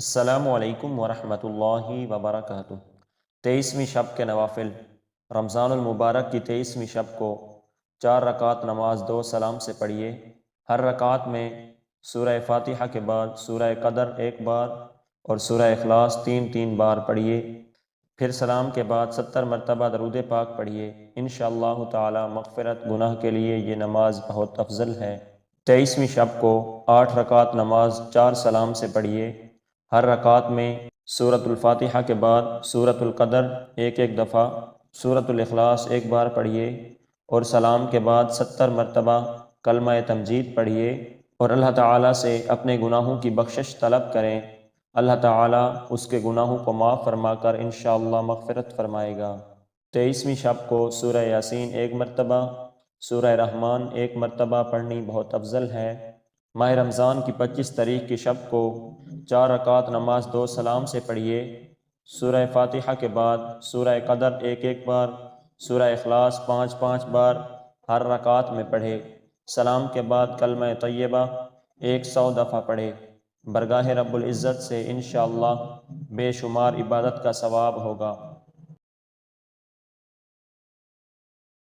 السلام علیکم ورحمۃ اللہ وبرکاتہ۔ 23ویں شب کے نوافل۔ رمضان المبارک کی 23ویں شب کو 4 رکعت نماز 2 سلام سے پڑھیے۔ ہر رکعت میں سورہ فاتحہ کے بعد سورہ قدر 1 بار اور سورہ اخلاص 3 بار پڑھیے۔ پھر سلام کے بعد 70 مرتبہ درود پاک پڑھیے۔ انشاءاللہ تعالی مغفرت گناہ کے لیے یہ نماز بہت افضل ہے۔ 23ویں شب کو 8 رکعت نماز 4 سلام سے پڑھیے۔ ہر رکعت میں سورۃ الفاتحہ کے بعد سورۃ القدر ایک دفعہ، سورۃ الاخلاص 1 بار پڑھیے اور سلام کے بعد 70 مرتبہ کلمہ تمجید پڑھیے اور اللہ تعالیٰ سے اپنے گناہوں کی بخشش طلب کریں۔ اللہ تعالیٰ اس کے گناہوں کو معاف فرما کر انشاءاللہ مغفرت فرمائے گا۔ 23ویں شب کو سورہ یاسین 1 مرتبہ، سورہ رحمان 1 مرتبہ پڑھنی بہت افضل ہے۔ ماہ رمضان کی 25 تاریخ کی شب کو 4 رکعت نماز 2 سلام سے پڑھیے۔ سورہ فاتحہ کے بعد سورہ قدر 1 بار، سورہ اخلاص 5 بار ہر رکعت میں پڑھے۔ سلام کے بعد کلمہ طیبہ 100 دفعہ پڑھے۔ برگاہ رب العزت سے انشاءاللہ بے شمار عبادت کا ثواب ہوگا۔